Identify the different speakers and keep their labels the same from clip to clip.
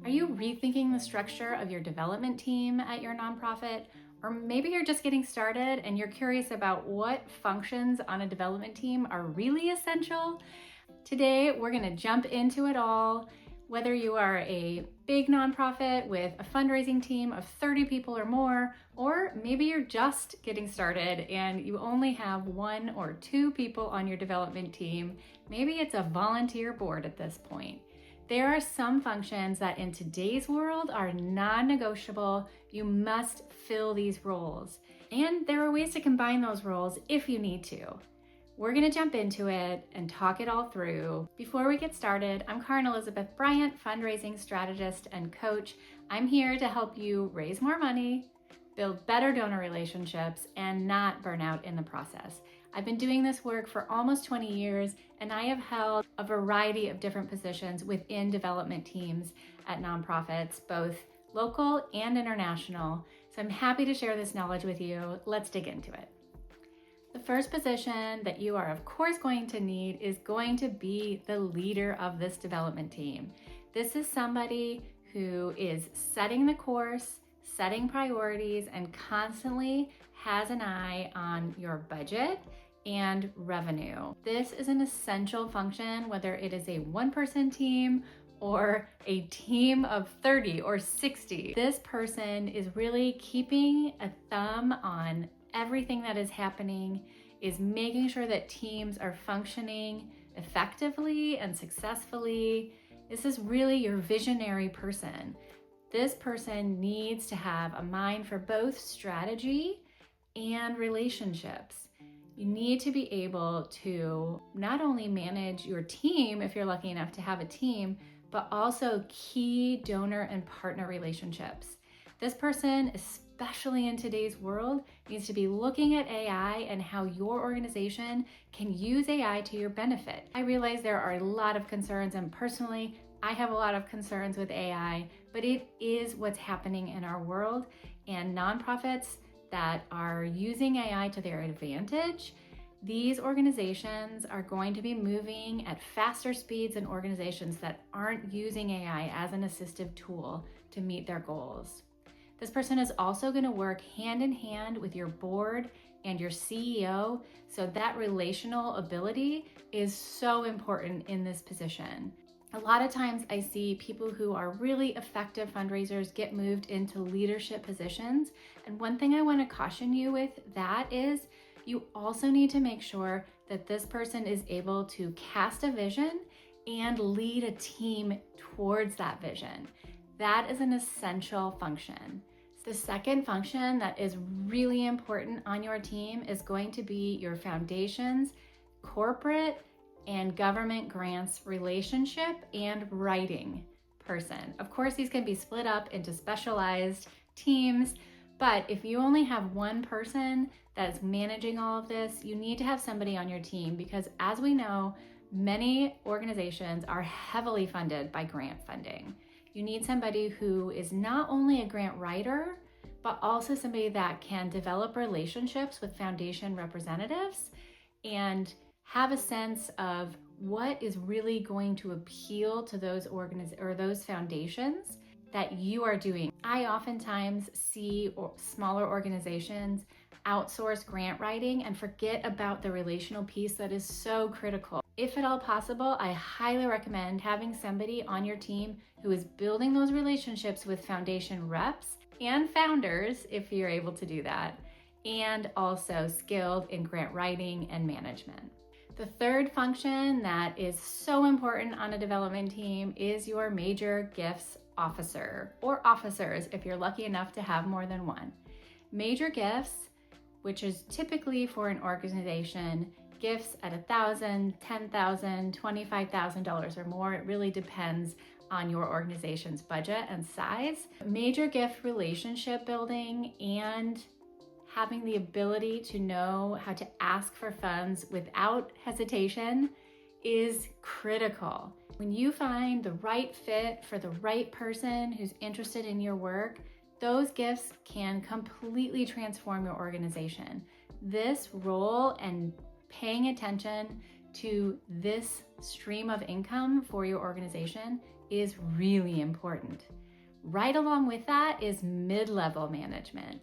Speaker 1: Are you rethinking the structure of your development team at your nonprofit? Or maybe you're just getting started and you're curious about what functions on a development team are really essential? Today, we're going to jump into it all. Whether you are a big nonprofit with a fundraising team of 30 people or more, or maybe you're just getting started and you only have 1 or 2 people on your development team, maybe it's a volunteer board at this point. There are some functions that in today's world are non-negotiable. You must fill these roles. And there are ways to combine those roles if you need to. We're gonna jump into it and talk it all through. Before we get started, I'm Karen Elizabeth Bryant, fundraising strategist and coach. I'm here to help you raise more money, build better donor relationships, and not burn out in the process. I've been doing this work for almost 20 years, and I have held a variety of different positions within development teams at nonprofits, both local and international. So I'm happy to share this knowledge with you. Let's dig into it. The first position that you are of course going to need is going to be the leader of this development team. This is somebody who is setting the course, setting priorities, and constantly has an eye on your budget and revenue. This is an essential function, whether it is a one-person team or a team of 30 or 60. This person is really keeping a thumb on everything that is happening, is making sure that teams are functioning effectively and successfully. This is really your visionary person. This person needs to have a mind for both strategy and relationships. You need to be able to not only manage your team, if you're lucky enough to have a team, but also key donor and partner relationships. This person, especially in today's world, needs to be looking at AI and how your organization can use AI to your benefit. I realize there are a lot of concerns, and personally, I have a lot of concerns with AI, but it is what's happening in our world, and nonprofits that are using AI to their advantage, these organizations are going to be moving at faster speeds than organizations that aren't using AI as an assistive tool to meet their goals. This person is also going to work hand in hand with your board and your CEO, so that relational ability is so important in this position. A lot of times I see people who are really effective fundraisers get moved into leadership positions. And one thing I want to caution you with that is you also need to make sure that this person is able to cast a vision and lead a team towards that vision. That is an essential function. The second function that is really important on your team is going to be your foundations, corporate, and government grants relationship and writing person. Of course, these can be split up into specialized teams, but if you only have one person that is managing all of this, you need to have somebody on your team because, as we know, many organizations are heavily funded by grant funding. You need somebody who is not only a grant writer, but also somebody that can develop relationships with foundation representatives and have a sense of what is really going to appeal to those those foundations that you are doing. I oftentimes see smaller organizations outsource grant writing and forget about the relational piece that is so critical. If at all possible, I highly recommend having somebody on your team who is building those relationships with foundation reps and founders, if you're able to do that, and also skilled in grant writing and management. The third function that is so important on a development team is your major gifts officer, or officers if you're lucky enough to have more than one. Major gifts, which is typically for an organization, gifts at $1,000, $10,000, $25,000 or more. It really depends on your organization's budget and size. Major gift relationship building and having the ability to know how to ask for funds without hesitation is critical. When you find the right fit for the right person who's interested in your work, those gifts can completely transform your organization. This role and paying attention to this stream of income for your organization is really important. Right along with that is mid-level management.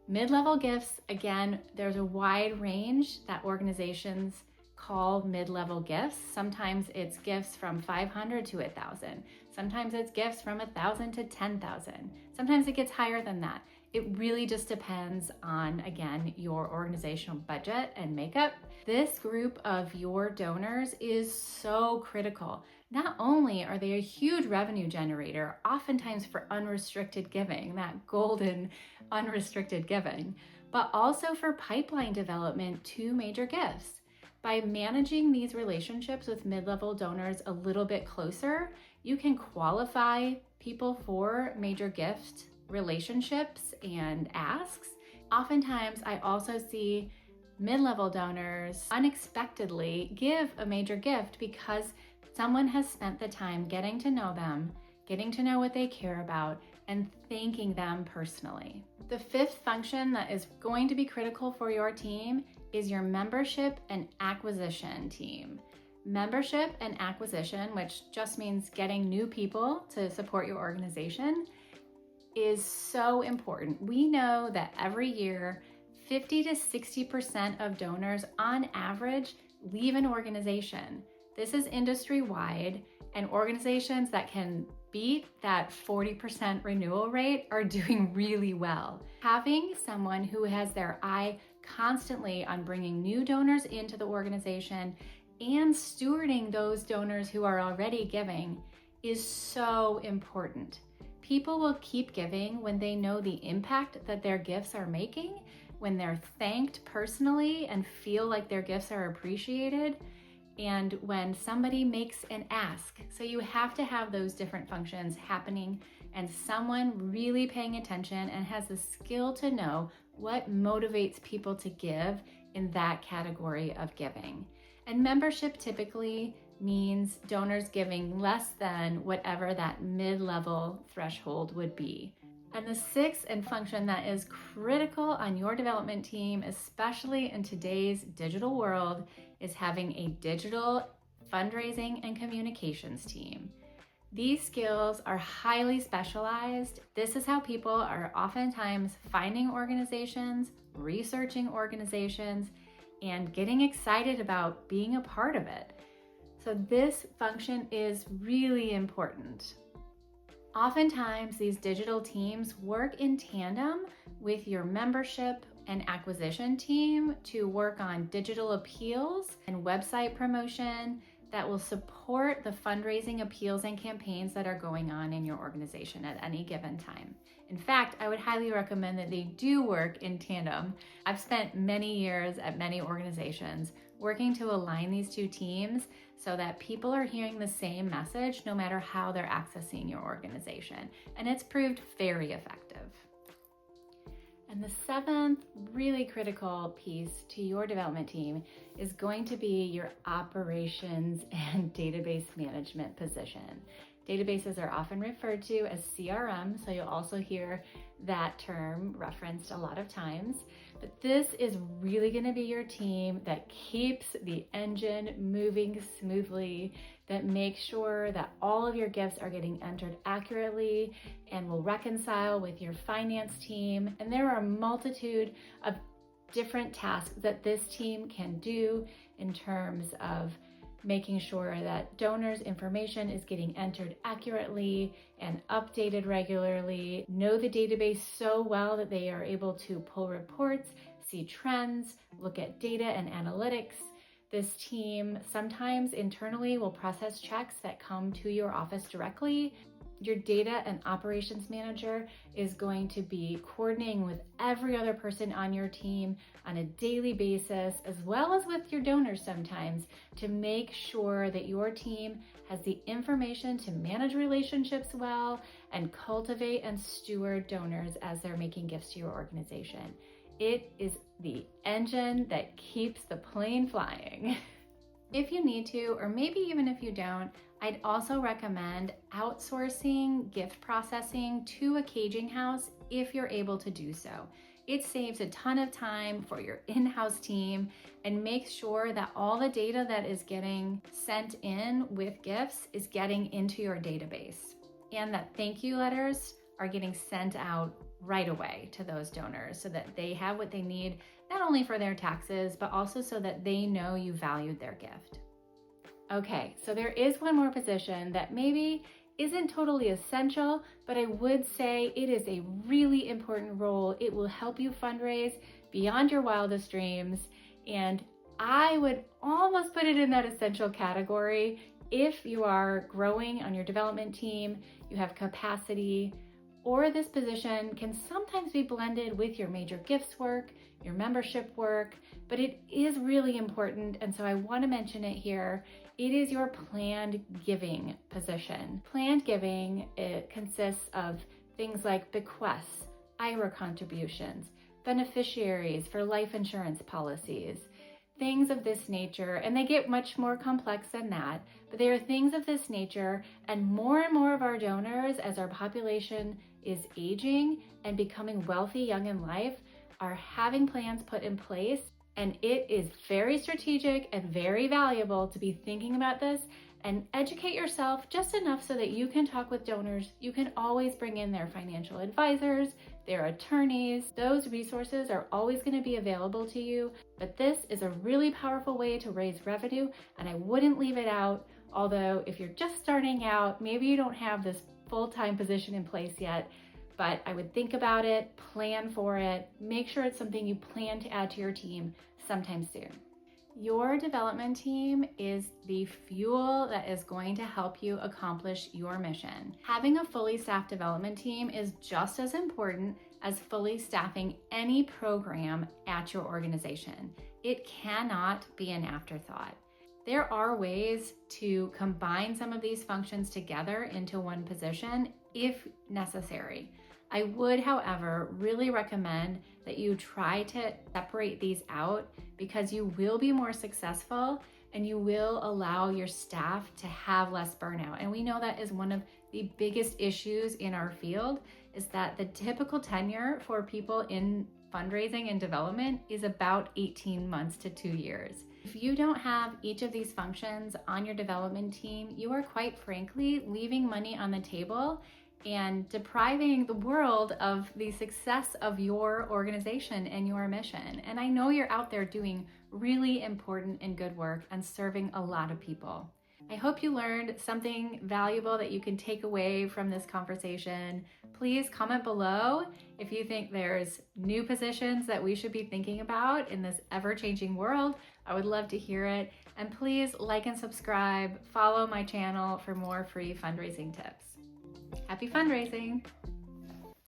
Speaker 1: Mid-level gifts, again, there's a wide range that organizations call mid-level gifts. Sometimes it's gifts from 500 to 1,000. Sometimes it's gifts from 1,000 to 10,000. Sometimes it gets higher than that. It really just depends on, again, your organizational budget and makeup. This group of your donors is so critical. Not only are they a huge revenue generator, oftentimes for unrestricted giving, that golden unrestricted giving, but also for pipeline development to major gifts. By managing these relationships with mid-level donors a little bit closer, you can qualify people for major gift relationships and asks. Oftentimes, I also see mid-level donors unexpectedly give a major gift because someone has spent the time getting to know them, getting to know what they care about, and thanking them personally. The fifth function that is going to be critical for your team is your membership and acquisition team. Membership and acquisition, which just means getting new people to support your organization, is so important. We know that every year, 50 to 60% of donors on average leave an organization. This is industry-wide, and organizations that can beat that 40% renewal rate are doing really well. Having someone who has their eye constantly on bringing new donors into the organization and stewarding those donors who are already giving is so important. People will keep giving when they know the impact that their gifts are making, when they're thanked personally and feel like their gifts are appreciated, and when somebody makes an ask. So you have to have those different functions happening and someone really paying attention and has the skill to know what motivates people to give in that category of giving. And membership typically means donors giving less than whatever that mid-level threshold would be. And the sixth function that is critical on your development team, especially in today's digital world, is having a digital fundraising and communications team. These skills are highly specialized. This is how people are oftentimes finding organizations, researching organizations, and getting excited about being a part of it. So this function is really important. Oftentimes, these digital teams work in tandem with your membership and acquisition team to work on digital appeals and website promotion that will support the fundraising appeals and campaigns that are going on in your organization at any given time. In fact, I would highly recommend that they do work in tandem. I've spent many years at many organizations working to align these two teams so that people are hearing the same message no matter how they're accessing your organization. And it's proved very effective. And the seventh really critical piece to your development team is going to be your operations and database management position. Databases are often referred to as CRM, so you'll also hear that term referenced a lot of times. But this is really going to be your team that keeps the engine moving smoothly, that makes sure that all of your gifts are getting entered accurately and will reconcile with your finance team. And there are a multitude of different tasks that this team can do in terms of making sure that donors' information is getting entered accurately and updated regularly, know the database so well that they are able to pull reports, see trends, look at data and analytics. This team sometimes internally will process checks that come to your office directly. Your data and operations manager is going to be coordinating with every other person on your team on a daily basis, as well as with your donors sometimes, to make sure that your team has the information to manage relationships well and cultivate and steward donors as they're making gifts to your organization. It is the engine that keeps the plane flying. If you need to, or maybe even if you don't, I'd also recommend outsourcing gift processing to a caging house if you're able to do so. It saves a ton of time for your in-house team and makes sure that all the data that is getting sent in with gifts is getting into your database, and that thank you letters are getting sent out right away to those donors so that they have what they need, not only for their taxes, but also so that they know you valued their gift. Okay, so there is one more position that maybe isn't totally essential, but I would say it is a really important role. It will help you fundraise beyond your wildest dreams, and I would almost put it in that essential category. If you are growing on your development team, you have capacity, or this position can sometimes be blended with your major gifts work, your membership work, but it is really important, and so I want to mention it here. It is your planned giving position. Planned giving, it consists of things like bequests, IRA contributions, beneficiaries for life insurance policies, things of this nature, and they get much more complex than that, but they are things of this nature, and more of our donors, as our population is aging and becoming wealthy young in life, are having plans put in place, and it is very strategic and very valuable to be thinking about this and educate yourself just enough so that you can talk with donors. You can always bring in their financial advisors, their attorneys. Those resources are always going to be available to you, but this is a really powerful way to raise revenue, and I wouldn't leave it out. Although if you're just starting out, maybe you don't have this full-time position in place yet, but I would think about it, plan for it, make sure it's something you plan to add to your team sometime soon. Your development team is the fuel that is going to help you accomplish your mission. Having a fully staffed development team is just as important as fully staffing any program at your organization. It cannot be an afterthought. There are ways to combine some of these functions together into one position if necessary. I would, however, really recommend that you try to separate these out because you will be more successful and you will allow your staff to have less burnout. And we know that is one of the biggest issues in our field, is that the typical tenure for people in fundraising and development is about 18 months to 2 years. If you don't have each of these functions on your development team, you are quite frankly leaving money on the table and depriving the world of the success of your organization and your mission. And I know you're out there doing really important and good work and serving a lot of people. I hope you learned something valuable that you can take away from this conversation. Please comment below if you think there's new positions that we should be thinking about in this ever-changing world. I would love to hear it. And please like and subscribe, follow my channel for more free fundraising tips. Happy fundraising!